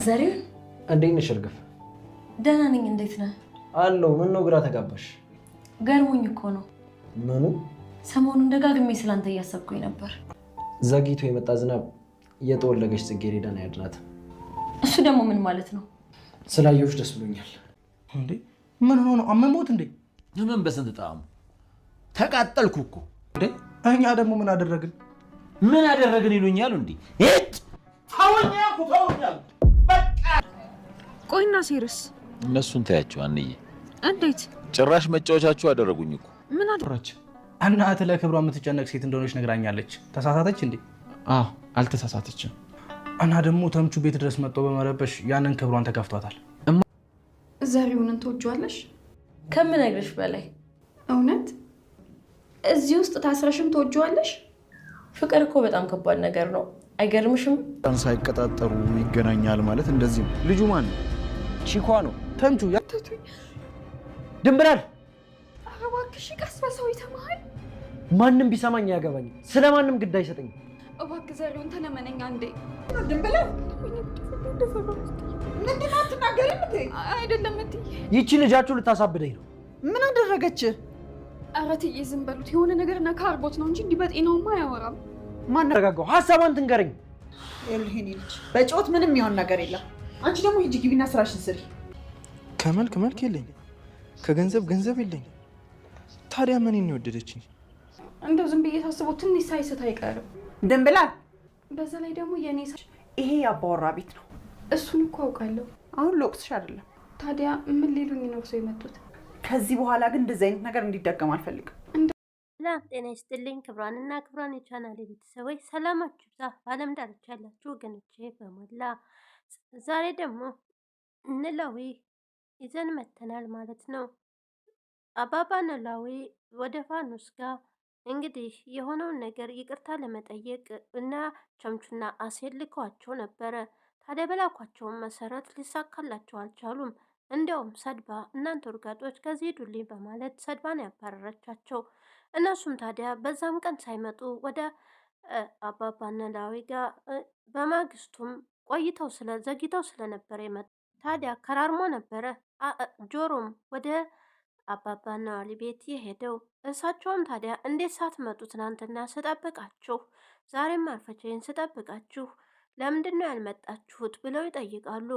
ዘሪው እንዴት ነሽ እርግፍ? ደህና ነኝ። እንዴት ነህ? አለው። ምን ነው ግራ ተጋባሽ? ገርሞኝ እኮ ነው። ምኑ? ሰሞኑን ደጋግሜ ስላንተ እያሰብኩኝ ነበር። ዘግይቶ የመጣ ዝናብ የጠወለገች ጽጌረዳን አያድናትም። እሱ ደግሞ ምን ማለት ነው? ስላየሁሽ ደስ ብሎኛል። እንዴ ምን ሆኖ ነው? አመሞት እንዴ? ምን በስንት ጣዕሙ ተቃጠልኩ እኮ። እንዴ እኛ ደግሞ ምን አደረግን? ምን አደረግን ይሉኛል እንዴ? ተውኛኩ ተውኛኩ በቃ። ቆይና ሴርስ እነሱን ታያቸው አንዬ። እንዴት ጭራሽ መጫወቻችሁ አደረጉኝ እኮ። ምን አደረች? እናት ለክብሯ የምትጨነቅ ሴት እንደሆነች ነግራኛለች። ተሳሳተች እንዴ? አዎ አልተሳሳተችም። እና ደግሞ ተምቹ ቤት ድረስ መጥቶ በመረበሽ ያንን ክብሯን ተከፍቷታል። ዘሪውንን ትወጂዋለሽ? ከምነግርሽ በላይ እውነት እዚህ ውስጥ ታስረሽም ትወጂዋለሽ? ፍቅር እኮ በጣም ከባድ ነገር ነው። አይገርምሽም? ሳይቀጣጠሩ ይገናኛል ማለት እንደዚህ ነው። ልጁ ማን ነው? ቺኳ ነው። ተምቹ ድንብላል። ኧረ እባክሽ ቀስ በሰው ይሰማሃል። ማንም ቢሰማኝ ያገባኝ። ስለማንም ግድ አይሰጠኝም። እባክህ ዘሪውን ተለመነኛ እንዴ። ድንብላል ምንድን ነው አትናገሪም እንዴ? አይደለም እትዬ። ይቺ ልጃችሁ ልታሳብደኝ ነው። ምን አደረገች? ኧረ እትዬ ዝም በሉት። የሆነ ነገር ነካ አድርጎት ነው እንጂ እንዲህ በጤናውማ አያወራም። ማን ተረጋጋው። ሀሳቧን ትንገረኝ። ይሄን ልጅ በጮት ምንም የሚሆን ነገር የለም። አንቺ ደግሞ ሂጂ ግቢና ስራሽን ስሪ። ከመልክ መልክ የለኝ፣ ከገንዘብ ገንዘብ የለኝ። ታዲያ ምን ነው የወደደችኝ? እንደው ዝም ብዬ ሳስበው ትንሽ ሳይስት አይቀርም። ድንብላል በዛ ላይ ደግሞ የኔ ይሄ ያባወራ ቤት ነው። እሱን እኮ አውቃለሁ። አሁን ለወቅስሽ አይደለም። ታዲያ ምን ሊሉኝ ነው ሰው የመጡት? ከዚህ በኋላ ግን እንደዚህ አይነት ነገር እንዲደገም አልፈልግም። ሰላም ጤና ይስጥልኝ። ክብሯንና ክብሯን የቻናሌ ቤተሰቦች ሰላማችሁ ይብዛ። በዓለም ዳርቻ ያላችሁ ወገኖቼ በሞላ ዛሬ ደግሞ ኖላዊ ይዘን መተናል ማለት ነው። አባባ ኖላዊ ወደ ፋኖስ ጋር እንግዲህ የሆነውን ነገር ይቅርታ ለመጠየቅ እና ቸምቹና አሴር ልከዋቸው ነበረ። ታዲያ በላኳቸውን መሰረት ሊሳካላቸው አልቻሉም። እንዲያውም ሰድባ እናንተ እርጋጦች ከዚህ ሂዱልኝ በማለት ሰድባን ያባረረቻቸው። እነሱም ታዲያ በዛም ቀን ሳይመጡ ወደ አባባ ኖላዊ ጋር በማግስቱም ዘግይተው ስለነበረ የመጡ ታዲያ ከራርሞ ነበረ። ጆሮም ወደ አባባ ኖላዊ ቤት የሄደው። እሳቸውም ታዲያ እንዴት ሳትመጡ ትናንትና ስጠብቃችሁ፣ ዛሬም አርፈቼን ስጠብቃችሁ ለምንድን ነው ያልመጣችሁት ብለው ይጠይቃሉ።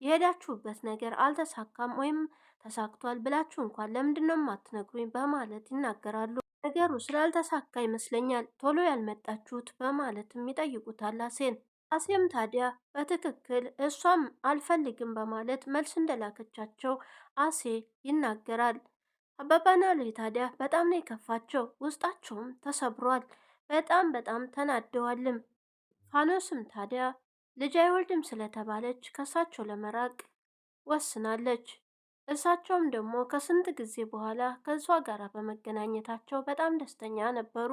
የሄዳችሁበት ነገር አልተሳካም ወይም ተሳክቷል ብላችሁ እንኳን ለምንድን ነው የማትነግሩኝ በማለት ይናገራሉ። ነገሩ ስላልተሳካ ይመስለኛል ቶሎ ያልመጣችሁት በማለትም ይጠይቁታል አሴን። አሴም ታዲያ በትክክል እሷም አልፈልግም በማለት መልስ እንደላከቻቸው አሴ ይናገራል። አባባ ኖላዊ ታዲያ በጣም ነው የከፋቸው፣ ውስጣቸውም ተሰብሯል። በጣም ተናደዋልም። ፋኖስም ታዲያ ልጅ አይወልድም ስለተባለች ከእሳቸው ለመራቅ ወስናለች። እሳቸውም ደግሞ ከስንት ጊዜ በኋላ ከእሷ ጋር በመገናኘታቸው በጣም ደስተኛ ነበሩ።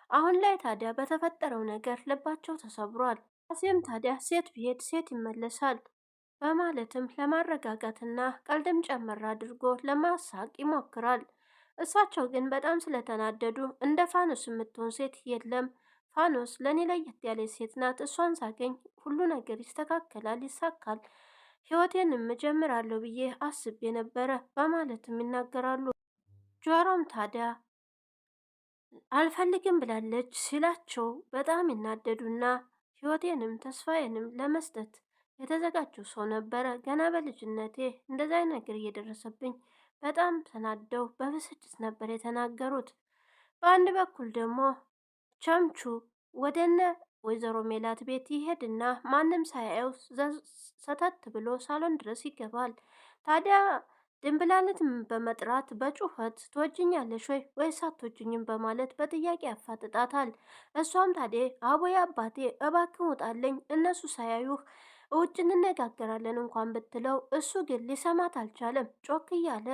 አሁን ላይ ታዲያ በተፈጠረው ነገር ልባቸው ተሰብሯል። አሴም ታዲያ ሴት ቢሄድ ሴት ይመለሳል በማለትም ለማረጋጋትና ቀልድም ጨመር አድርጎ ለማሳቅ ይሞክራል። እሳቸው ግን በጣም ስለተናደዱ እንደ ፋኖስ የምትሆን ሴት የለም፣ ፋኖስ ለእኔ ለየት ያለ ሴት ናት፣ እሷን ሳገኝ ሁሉ ነገር ይስተካከላል፣ ይሳካል፣ ህይወቴንም እጀምራለሁ ብዬ አስቤ ነበረ በማለትም ይናገራሉ። ጆሮም ታዲያ አልፈልግም ብላለች ሲላቸው በጣም ይናደዱና ህይወቴንም ተስፋዬንም ለመስጠት የተዘጋጀው ሰው ነበረ። ገና በልጅነቴ እንደዛ አይነት ነገር እየደረሰብኝ በጣም ተናደው በብስጭት ነበር የተናገሩት። በአንድ በኩል ደግሞ ቸምቹ ወደነ ወይዘሮ ሜላት ቤት ይሄድና ማንም ሳያየው ሰተት ብሎ ሳሎን ድረስ ይገባል። ታዲያ ድንብላልን በመጥራት በጩኸት ትወጅኛለሽ ወይስ አትወጅኝም በማለት በጥያቄ ያፋጥጣታል። እሷም ታዲያ አቦዬ አባቴ እባክህ ውጣልኝ፣ እነሱ ሳያዩህ ውጭ እንነጋገራለን እንኳን ብትለው እሱ ግን ሊሰማት አልቻለም። ጮክ እያለ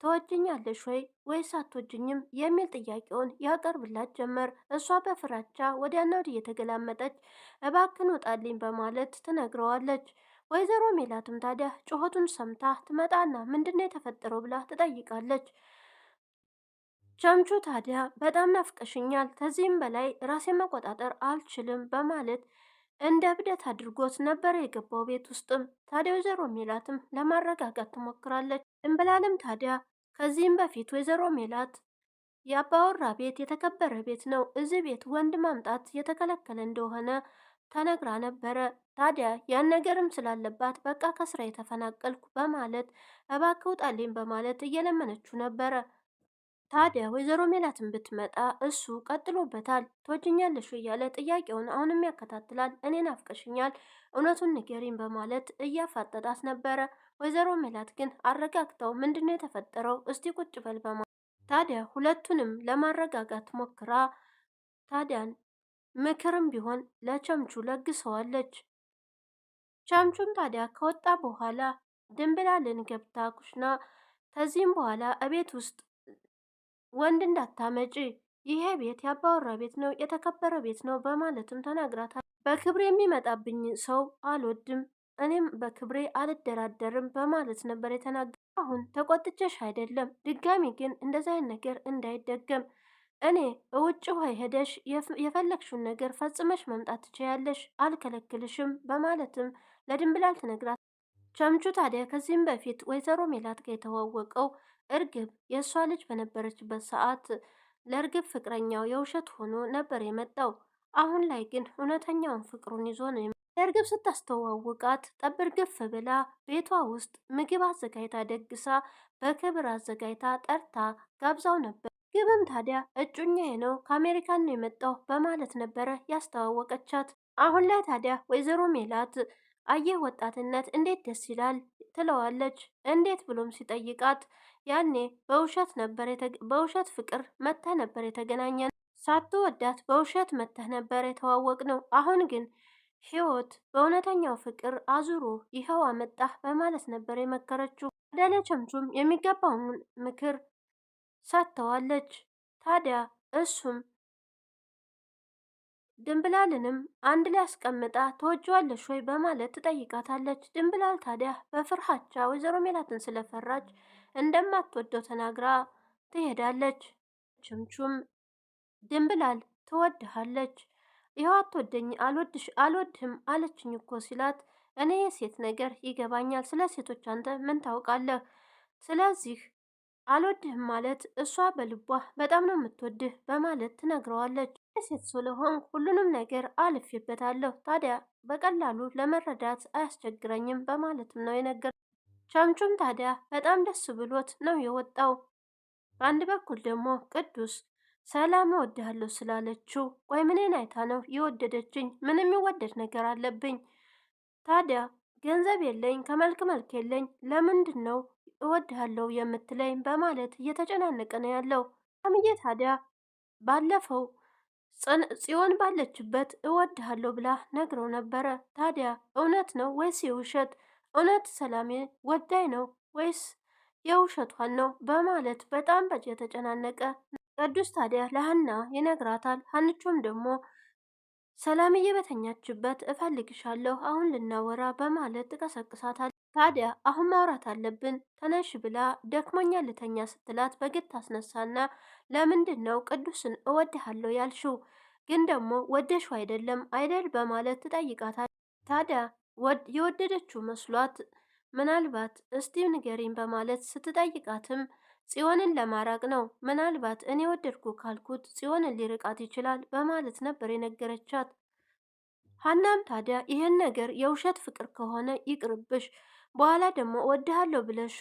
ትወጅኛለሽ ወይስ አትወጅኝም የሚል ጥያቄውን ያቀርብላት ጀመር። እሷ በፍራቻ ወዲያና ወዲህ እየተገላመጠች እባክን ውጣልኝ በማለት ትነግረዋለች። ወይዘሮ ሜላትም ታዲያ ጩኸቱን ሰምታ ትመጣና ምንድነው የተፈጠረው ብላ ትጠይቃለች። ቸምቹ ታዲያ በጣም ናፍቀሽኛል፣ ከዚህም በላይ ራሴን መቆጣጠር አልችልም በማለት እንደ እብደት አድርጎት ነበር የገባው ቤት ውስጥም። ታዲያ ወይዘሮ ሜላትም ለማረጋጋት ትሞክራለች። ድንብላልም ታዲያ ከዚህም በፊት ወይዘሮ ሜላት የአባወራ ቤት የተከበረ ቤት ነው፣ እዚህ ቤት ወንድ ማምጣት የተከለከለ እንደሆነ ተነግራ ነበረ። ታዲያ ያን ነገርም ስላለባት በቃ ከስራ የተፈናቀልኩ በማለት እባክህ ውጣልኝ በማለት እየለመነችው ነበረ። ታዲያ ወይዘሮ ሜላትን ብትመጣ እሱ ቀጥሎበታል። ትወጂኛለሽ እያለ ጥያቄውን አሁንም ያከታትላል። እኔን አፍቀሽኛል፣ እውነቱን ንገሪኝ በማለት እያፋጠጣት ነበረ። ወይዘሮ ሜላት ግን አረጋግተው ምንድነው የተፈጠረው እስቲ ቁጭ በል በማለት ታዲያ ሁለቱንም ለማረጋጋት ሞክራ ታዲያን ምክርም ቢሆን ለቸምቹ ለግሰዋለች። ቸምቹም ታዲያ ከወጣ በኋላ ድንብላልን ገብታ ኩሽና ከዚህም በኋላ እቤት ውስጥ ወንድ እንዳታመጪ፣ ይሄ ቤት ያባወራ ቤት ነው፣ የተከበረ ቤት ነው በማለትም ተናግራታል። በክብሬ የሚመጣብኝ ሰው አልወድም፣ እኔም በክብሬ አልደራደርም በማለት ነበር የተናገረው። አሁን ተቆጥቼሽ አይደለም፣ ድጋሚ ግን እንደዚህ አይነት ነገር እንዳይደገም እኔ ውጭ ሆይ ሄደሽ የፈለግሽውን ነገር ፈጽመሽ መምጣት ትችያለሽ፣ አልከለክልሽም በማለትም ለድንብላል ትነግራት። ቸምቹ ታዲያ ከዚህም በፊት ወይዘሮ ሜላት ጋር የተዋወቀው እርግብ የእሷ ልጅ በነበረችበት ሰዓት ለእርግብ ፍቅረኛው የውሸት ሆኖ ነበር የመጣው። አሁን ላይ ግን እውነተኛውን ፍቅሩን ይዞ ነው። ለእርግብ ስታስተዋውቃት ጠብር ግፍ ብላ ቤቷ ውስጥ ምግብ አዘጋጅታ ደግሳ በክብር አዘጋጅታ ጠርታ ጋብዛው ነበር። ግብም ታዲያ እጩኛዬ ነው ከአሜሪካን ነው የመጣው በማለት ነበረ ያስተዋወቀቻት። አሁን ላይ ታዲያ ወይዘሮ ሜላት አየህ ወጣትነት እንዴት ደስ ይላል ትለዋለች። እንዴት ብሎም ሲጠይቃት ያኔ በውሸት ፍቅር መተህ ነበር የተገናኘን፣ ሳትወዳት በውሸት መተህ ነበር የተዋወቅ ነው። አሁን ግን ህይወት በእውነተኛው ፍቅር አዙሮ ይኸው አመጣህ በማለት ነበር የመከረችው። ለቸምቹም የሚገባውን ምክር ሰጥተዋለች። ታዲያ እሱም ድንብላልንም አንድ ላይ አስቀምጣ ትወጂዋለሽ ወይ በማለት ትጠይቃታለች። ድንብላል ታዲያ በፍርሃቻ ወይዘሮ ሜላትን ስለፈራች እንደማትወደው ተናግራ ትሄዳለች። ችምቹም ድንብላል ትወድሃለች፣ ይኸው አትወደኝ አልወድህም አለችኝ እኮ ሲላት፣ እኔ የሴት ነገር ይገባኛል፣ ስለ ሴቶች አንተ ምን ታውቃለህ? ስለዚህ አልወድህም ማለት እሷ በልቧ በጣም ነው የምትወድህ በማለት ትነግረዋለች። ሴት ስለሆን ሁሉንም ነገር አልፌበታለሁ፣ ታዲያ በቀላሉ ለመረዳት አያስቸግረኝም በማለትም ነው የነገር። ቸምቹም ታዲያ በጣም ደስ ብሎት ነው የወጣው። በአንድ በኩል ደግሞ ቅዱስ ሰላም እወድሃለሁ ስላለችው ቆይ ምንን አይታ ነው የወደደችኝ? ምንም የሚወደድ ነገር አለብኝ? ታዲያ ገንዘብ የለኝ ከመልክ መልክ የለኝ ለምንድን ነው እወድሃለሁ የምትለኝ? በማለት እየተጨናነቀ ነው ያለው። ሰላምዬ ታዲያ ባለፈው ጽዮን ባለችበት እወድሃለሁ ብላ ነግረው ነበረ። ታዲያ እውነት ነው ወይስ የውሸት? እውነት ሰላሜ ወዳይ ነው ወይስ የውሸቷን ነው? በማለት በጣም የተጨናነቀ ቅዱስ ታዲያ ለሀና ይነግራታል። ሀንቾም ደግሞ ሰላምዬ በተኛችበት እፈልግሻለሁ አሁን ልናወራ በማለት ትቀሰቅሳታል። ታዲያ አሁን ማውራት አለብን ተነሽ ብላ ደክሞኛ ልተኛ ስትላት በግድ ታስነሳና ለምንድን ነው ቅዱስን እወድሃለሁ ያልሽው? ግን ደግሞ ወደሽው አይደለም አይደል? በማለት ትጠይቃታል። ታዲያ የወደደችው መስሏት ምናልባት እስቲ ንገሪኝ በማለት ስትጠይቃትም ጽዮንን ለማራቅ ነው፣ ምናልባት እኔ ወደድኩ ካልኩት ጽዮንን ሊርቃት ይችላል በማለት ነበር የነገረቻት። ሀናም ታዲያ ይህን ነገር የውሸት ፍቅር ከሆነ ይቅርብሽ፣ በኋላ ደግሞ ወድሃለሁ ብለሹ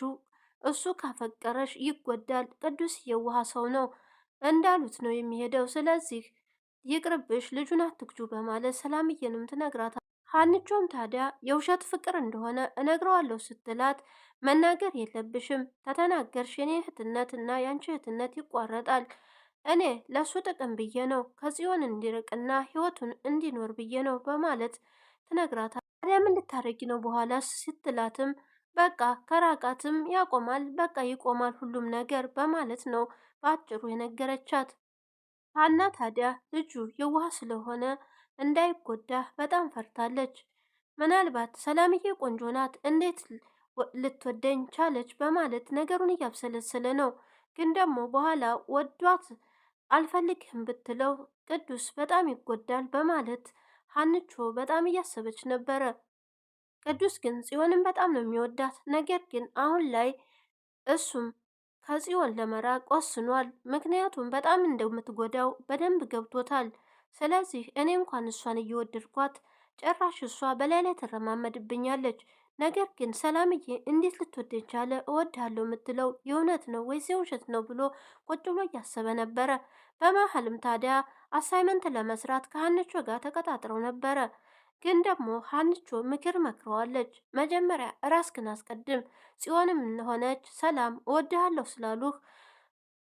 እሱ ካፈቀረሽ ይጎዳል፣ ቅዱስ የዋህ ሰው ነው እንዳሉት ነው የሚሄደው፣ ስለዚህ ይቅርብሽ፣ ልጁን አትግጁ በማለት ሰላምዬንም ትነግራታል። ሀንቾም ታዲያ የውሸት ፍቅር እንደሆነ እነግረዋለሁ ስትላት መናገር የለብሽም ከተናገርሽ የኔ እህትነት እና ያንቺ እህትነት ይቋረጣል። እኔ ለሱ ጥቅም ብዬ ነው ከጽዮን እንዲርቅና ህይወቱን እንዲኖር ብዬ ነው በማለት ትነግራታል። ታዲያ ምን ልታረጊ ነው በኋላ ስትላትም በቃ ከራቃትም ያቆማል፣ በቃ ይቆማል ሁሉም ነገር በማለት ነው በአጭሩ የነገረቻት። ሀና ታዲያ ልጁ የዋህ ስለሆነ እንዳይጎዳ በጣም ፈርታለች። ምናልባት ሰላምዬ ቆንጆ ናት እንዴት ልትወደኝ ቻለች በማለት ነገሩን እያብሰለሰለ ነው። ግን ደግሞ በኋላ ወዷት አልፈልግህም ብትለው ቅዱስ በጣም ይጎዳል በማለት ሀንቾ በጣም እያሰበች ነበረ። ቅዱስ ግን ጽዮንን በጣም ነው የሚወዳት። ነገር ግን አሁን ላይ እሱም ከጽዮን ለመራቅ ወስኗል። ምክንያቱም በጣም እንደምትጎዳው በደንብ ገብቶታል። ስለዚህ እኔ እንኳን እሷን እየወደድኳት ጭራሽ እሷ በላይ ላይ ትረማመድብኛለች። ነገር ግን ሰላምዬ እንዴት ልትወደኝ ቻለ? እወድሃለሁ የምትለው የእውነት ነው ወይስ የውሸት ነው ብሎ ቁጭ ብሎ እያሰበ ነበረ። በመሀልም ታዲያ አሳይመንት ለመስራት ከሀንቾ ጋር ተቀጣጥረው ነበረ። ግን ደግሞ ሀንቾ ምክር መክረዋለች። መጀመሪያ ራስክን አስቀድም፣ ጽዮንም ሆነች ሰላም እወድሃለሁ ስላሉህ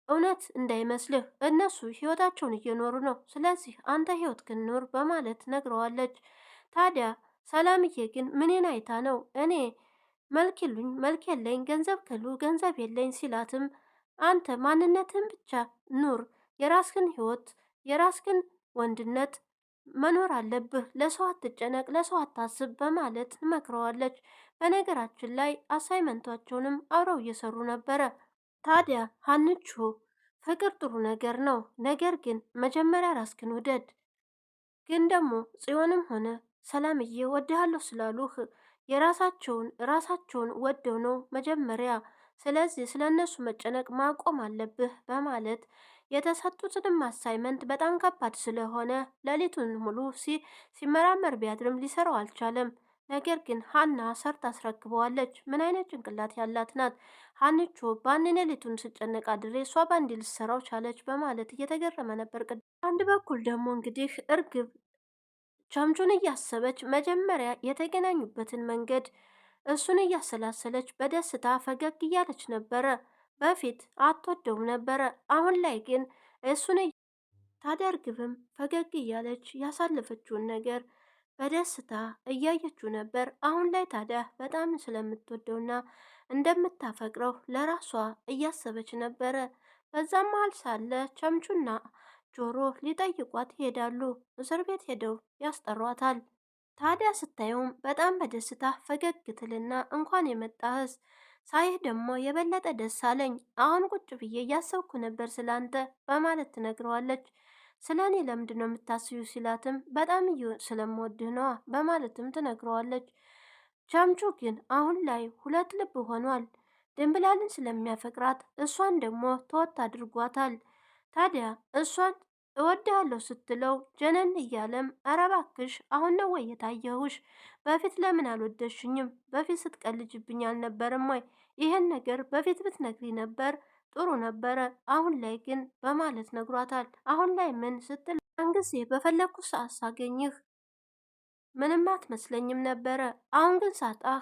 እውነት እንዳይመስልህ፣ እነሱ ህይወታቸውን እየኖሩ ነው። ስለዚህ አንተ ህይወትህን ኑር በማለት ነግረዋለች። ታዲያ ሰላምዬ ግን ምንን አይታ ነው እኔ መልክ ይሉኝ መልክ የለኝ፣ ገንዘብ ክሉ ገንዘብ የለኝ ሲላትም አንተ ማንነትን ብቻ ኑር፣ የራስህን ህይወት የራስህን ወንድነት መኖር አለብህ፣ ለሰው አትጨነቅ፣ ለሰው አታስብ በማለት መክረዋለች። በነገራችን ላይ አሳይመንቷቸውንም አብረው እየሰሩ ነበረ። ታዲያ ሀንቾ ፍቅር ጥሩ ነገር ነው፣ ነገር ግን መጀመሪያ ራስህን ውደድ። ግን ደግሞ ጽዮንም ሆነ ሰላምዬ ወድሃለሁ ስላሉህ ራሳቸውን ወደው ነው መጀመሪያ። ስለዚህ ስለ እነሱ መጨነቅ ማቆም አለብህ በማለት የተሰጡትንም አሳይመንት በጣም ከባድ ስለሆነ ሌሊቱን ሙሉ ሲመራመር ቢያድርም ሊሰራው አልቻለም። ነገር ግን ሀና ሰርታ አስረክበዋለች። ምን አይነት ጭንቅላት ያላት ናት ሀንቾ! በአንድ ሌሊቱን ስጨነቅ አድሬ እሷ በአንድ ልትሰራው ቻለች በማለት እየተገረመ ነበር። አንድ በኩል ደግሞ እንግዲህ እርግብ ቸምቹን እያሰበች መጀመሪያ የተገናኙበትን መንገድ እሱን እያሰላሰለች በደስታ ፈገግ እያለች ነበረ። በፊት አትወደውም ነበረ። አሁን ላይ ግን እሱን ታዲያ እርግብም ፈገግ እያለች ያሳለፈችውን ነገር በደስታ እያየችው ነበር። አሁን ላይ ታዲያ በጣም ስለምትወደውና እንደምታፈቅረው ለራሷ እያሰበች ነበረ። በዛም መሀል ሳለ ቸምቹና ጆሮ ሊጠይቋት ይሄዳሉ። እስር ቤት ሄደው ያስጠሯታል። ታዲያ ስታየውም በጣም በደስታ ፈገግ ትልና እንኳን የመጣህስ ሳይህ ደግሞ የበለጠ ደስ አለኝ። አሁን ቁጭ ብዬ እያሰብኩ ነበር ስላንተ በማለት ትነግረዋለች። ስለ እኔ ለምንድን ነው የምታስዩ ሲላትም በጣም ስለምወድህ ነዋ በማለትም ትነግረዋለች። ቸምቹ ግን አሁን ላይ ሁለት ልብ ሆኗል። ድንብላልን ስለሚያፈቅራት እሷን ደግሞ ተወት አድርጓታል። ታዲያ እሷን እወድሃለሁ ስትለው ጀነን እያለም ኧረ እባክሽ አሁን ነው ወይ የታየሁሽ? በፊት ለምን አልወደሽኝም? በፊት ስትቀልጅብኝ አልነበረም ወይ? ይህን ነገር በፊት ብትነግሪ ነበር ጥሩ ነበረ። አሁን ላይ ግን በማለት ነግሯታል። አሁን ላይ ምን ስትል ያን ጊዜ በፈለግኩ ሰዓት ሳገኝህ ምንም አትመስለኝም ነበረ። አሁን ግን ሳጣህ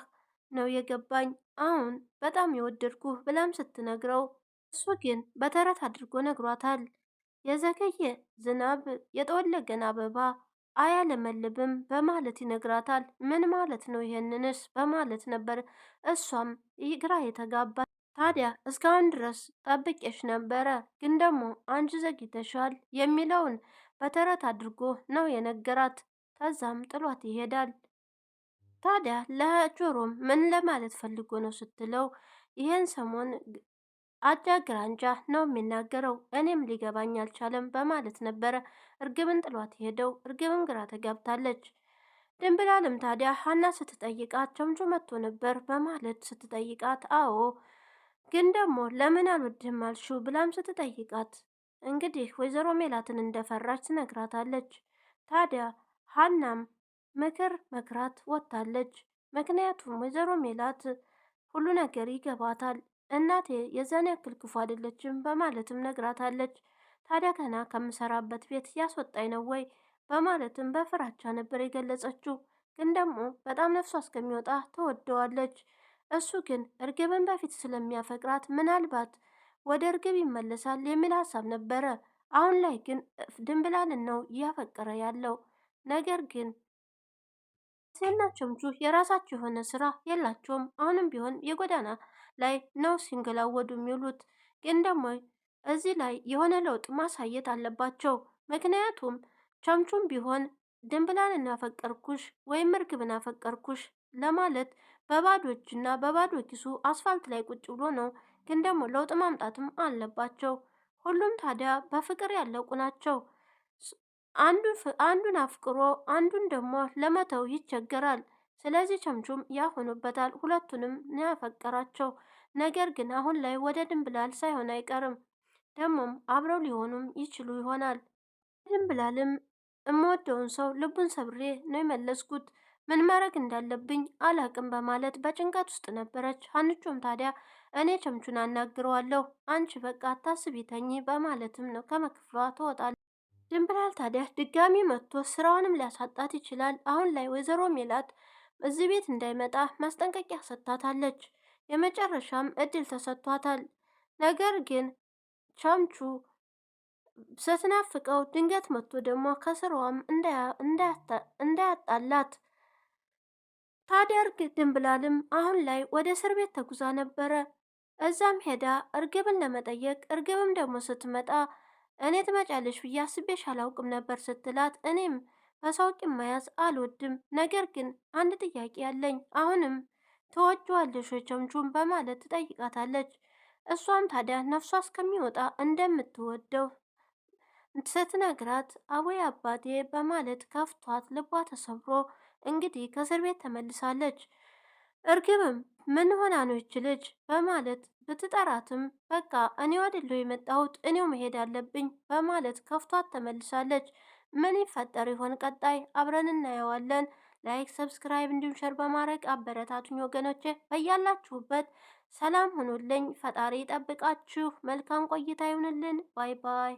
ነው የገባኝ አሁን በጣም የወደድኩህ ብላም ስትነግረው እሱ ግን በተረት አድርጎ ነግሯታል። የዘገየ ዝናብ የጠወለገን አበባ አያለመልብም በማለት ይነግራታል። ምን ማለት ነው ይሄንንስ? በማለት ነበር እሷም ግራ የተጋባ። ታዲያ እስካሁን ድረስ ጠብቄሽ ነበረ፣ ግን ደግሞ አንቺ ዘግይተሻል የሚለውን በተረት አድርጎ ነው የነገራት። ከዛም ጥሏት ይሄዳል። ታዲያ ለጆሮም ምን ለማለት ፈልጎ ነው ስትለው ይሄን ሰሞን አጃ ግራንጃ ነው የሚናገረው፣ እኔም ሊገባኝ አልቻለም በማለት ነበረ እርግብን ጥሏት ሄደው። እርግብን ግራ ተጋብታለች። ድንብላልም ታዲያ ሀና ስትጠይቃት ቸምቹ መጥቶ ነበር በማለት ስትጠይቃት አዎ ግን ደግሞ ለምን አልወድህም አልሽው ብላም ስትጠይቃት እንግዲህ ወይዘሮ ሜላትን እንደፈራች ትነግራታለች። ታዲያ ሀናም ምክር መክራት ወጥታለች። ምክንያቱም ወይዘሮ ሜላት ሁሉ ነገር ይገባታል። እናቴ የዛን ያክል ክፉ አይደለችም በማለትም ነግራታለች። ታዲያ ገና ከምሰራበት ቤት ያስወጣኝ ነው ወይ በማለትም በፍራቻ ነበር የገለጸችው። ግን ደግሞ በጣም ነፍሷ እስከሚወጣ ትወደዋለች። እሱ ግን እርግብን በፊት ስለሚያፈቅራት ምናልባት ወደ እርግብ ይመለሳል የሚል ሀሳብ ነበረ። አሁን ላይ ግን ድንብላልን ነው እያፈቀረ ያለው። ነገር ግን ሴና ቸምቹ የራሳቸው የሆነ ስራ የላቸውም። አሁንም ቢሆን የጎዳና ላይ ነው ሲንገላወዱ የሚውሉት። ግን ደግሞ እዚህ ላይ የሆነ ለውጥ ማሳየት አለባቸው። ምክንያቱም ቸምቹም ቢሆን ድንብላልን አፈቀርኩሽ ወይም እርግብን አፈቀርኩሽ ለማለት በባዶ እጅና በባዶ ኪሱ አስፋልት ላይ ቁጭ ብሎ ነው። ግን ደግሞ ለውጥ ማምጣትም አለባቸው። ሁሉም ታዲያ በፍቅር ያለቁ ናቸው። አንዱን አፍቅሮ አንዱን ደግሞ ለመተው ይቸገራል። ስለዚህ ቸምቹም ያሆኑበታል። ሁለቱንም ነው ያፈቀራቸው። ነገር ግን አሁን ላይ ወደ ድንብላል ሳይሆን አይቀርም። ደግሞም አብረው ሊሆኑም ይችሉ ይሆናል። ድንብላልም እምወደውን ሰው ልቡን ሰብሬ ነው የመለስኩት፣ ምን ማድረግ እንዳለብኝ አላቅም በማለት በጭንቀት ውስጥ ነበረች። ሀንቾም ታዲያ እኔ ቸምቹን አናግረዋለሁ፣ አንቺ በቃ አታስቢ ተኚ በማለትም ነው ከመክፍሏ ትወጣለች። ድንብላል ታዲያ ድጋሚ መጥቶ ስራውንም ሊያሳጣት ይችላል። አሁን ላይ ወይዘሮ ሜላት እዚህ ቤት እንዳይመጣ ማስጠንቀቂያ ሰጥታታለች። የመጨረሻም እድል ተሰጥቷታል። ነገር ግን ቸምቹ ስትናፍቀው ድንገት መጥቶ ደግሞ ከስራዋም እንዳያጣላት ታዲያ ድንብላልም አሁን ላይ ወደ እስር ቤት ተጉዛ ነበረ። እዛም ሄዳ እርግብን ለመጠየቅ እርግብም ደግሞ ስትመጣ እኔ ትመጫለሽ ብዬ አስቤሽ አላውቅም ነበር ስትላት፣ እኔም በሰው ቂም መያዝ አልወድም፣ ነገር ግን አንድ ጥያቄ ያለኝ፣ አሁንም ትወጂዋለሽ ወይ ቸምቹን በማለት ትጠይቃታለች። እሷም ታዲያ ነፍሷ እስከሚወጣ እንደምትወደው ስትነግራት አወይ አባቴ በማለት ከፍቷት ልቧ ተሰብሮ እንግዲህ ከእስር ቤት ተመልሳለች። እርግብም ምን ሆና ነው ይች ልጅ በማለት ብትጠራትም በቃ እኔው አይደለሁ የመጣሁት እኔው መሄድ አለብኝ በማለት ከፍቷት ተመልሳለች። ምን ይፈጠር ይሆን ቀጣይ አብረን እናየዋለን። ላይክ፣ ሰብስክራይብ እንዲሁም ሸር በማድረግ አበረታቱኝ ወገኖቼ። በያላችሁበት ሰላም ሁኑልኝ። ፈጣሪ ይጠብቃችሁ። መልካም ቆይታ ይሁንልን። ባይ ባይ።